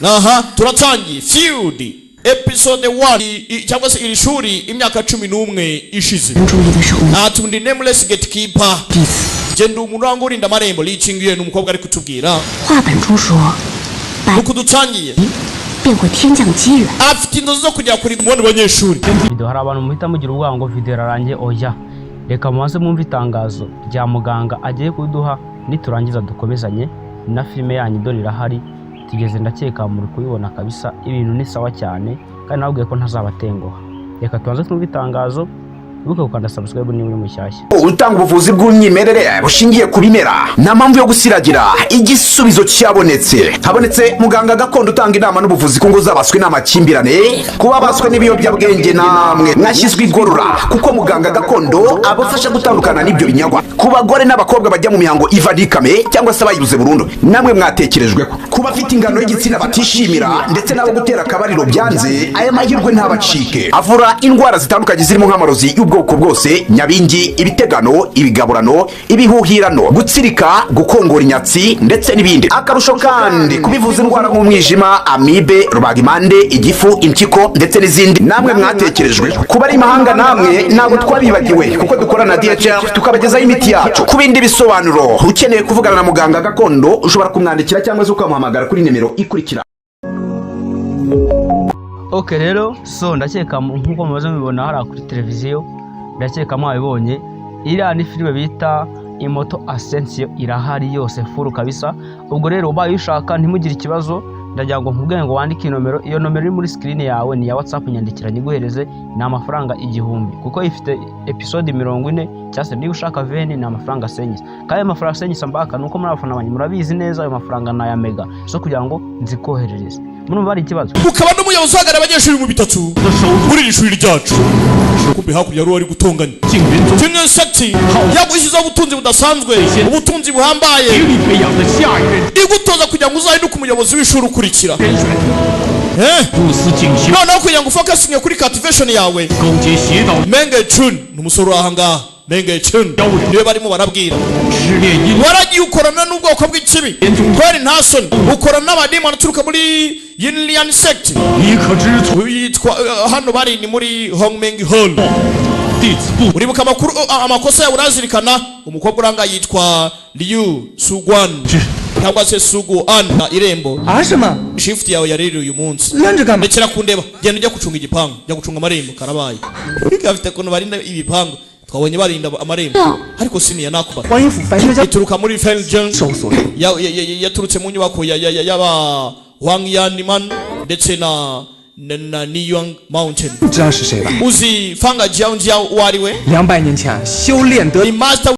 aha turatangiye Feud episode 1 cyangwa se iri shuri imyaka 11 ishize. Atundi Nameless Gatekeeper genda umuntu wangurinda amarembo licingiye n'umukobwa ari kutubwira uko dutangiye afite indozo zo kujya kuri mubone banyeshuri. Video hari abantu muhita mugira ubwango ngo video rarangiye oya reka mubanze mwumve itangazo rya muganga agiye kuduha niturangiza dukomezanye na filime yanyu dore irahari tugeze ndakeka muri kubibona kabisa ibintu ni sawa cyane kandi nabwiye ko ntazabatenguha. Reka tubanze twumve itangazo ubuke ukanda subscribe ni muri mushyashya. Utanga ubuvuzi bw'umwimerere bushingiye ku bimera nta mpamvu yo gusiragira igisubizo cyabonetse. Habonetse muganga gakondo utanga inama n'ubuvuzi ku ngo zabaswe n'amakimbirane kuba baswe n'ibiyobyabwenge namwe mwashyizwe igorora kuko muganga gakondo abafasha gutandukana n'ibyo binyagwa ku bagore n'abakobwa bajya mu mihango ivadikame cyangwa se bayibuze burundu namwe mwatekerejwe kuba afite ingano y'igitsina batishimira ndetse nabo gutera akabariro byanze aya mahirwe ntabacike. Avura indwara zitandukanye zirimo nk'amarozi ubwoko bwose nyabingi ibitegano ibigaburano ibihuhirano gutsirika gukongora inyatsi ndetse n'ibindi. Akarusho kandi kubivuza indwara nk'umwijima amibe rubagimande igifu impyiko ndetse n'izindi namwe mwatekerejwe kuba ari mahanga namwe ntabwo twabibagiwe kuko dukora na DHL tukabagezaho imiti yacu. Ku bindi bisobanuro ukeneye kuvugana na muganga gakondo ushobora kumwandikira cyangwa se ukamuhamagara kuri nimero ikurikira. Okay rero so ndakeka nkuko mubaze mubibona hari kuri televiziyo ndakeka mwabibonye iriya ni filime bita Imoto Ascension irahari yose furu kabisa. Ubwo rero ubaye ushaka ntimugire ikibazo ndagira ngo nkubwire ngo wandike nomero iyo nomero iri muri screen yawe ni ya WhatsApp nyandikira nyiguhereze ni amafaranga 1000 kuko ifite episode 40 cyase niba ushaka 20 ni amafaranga 1000 kandi amafaranga 1000 mbaka nuko muri abafana banyu murabizi neza ayo mafaranga na ya mega so kugira ngo nzikoherereze munumva ari ikibazo. Ukaba n'umuyobozi wagara abanyeshuri mu bitatu muri iri shuri ryacu kumbe hakurya ruwa ari gutongana Junior Sector yagushiza ubutunzi budasanzwe ubutunzi buhambaye igutoza kugira ngo uzahinduke umuyobozi w'ishuri ukurikira noneho kugira ngo focusinge kuri cultivation yawe. Menge Chun n'umusoro ahangaha Menge Chun niwe barimo barabwira waragiye ukorana n'ubwoko bw'ikibi kweri nta soni ukorana n'abadimoni aturuka muri Yinlian Sector yitwa hano bari ni muri Hongmeng Hall. Uribuka amakosa ya urazirikana umukobwa uranga yitwa Liu Sugwan cyangwa se Suguan na irembo ashema shift yawe yariri uyu munsi ndekera kundeba genda ujya gucunga igipangu jya gucunga amarembo karabaye ikafite kuno barinda ibipangu twabonye barinda amarembo ariko siniya nakuba ituruka muri Felgen yaturutse mu nyubako yaba Wang Yanman ndetse na Niyang Mountain. Uzi Fanga Jiao wariwe 200年前修炼得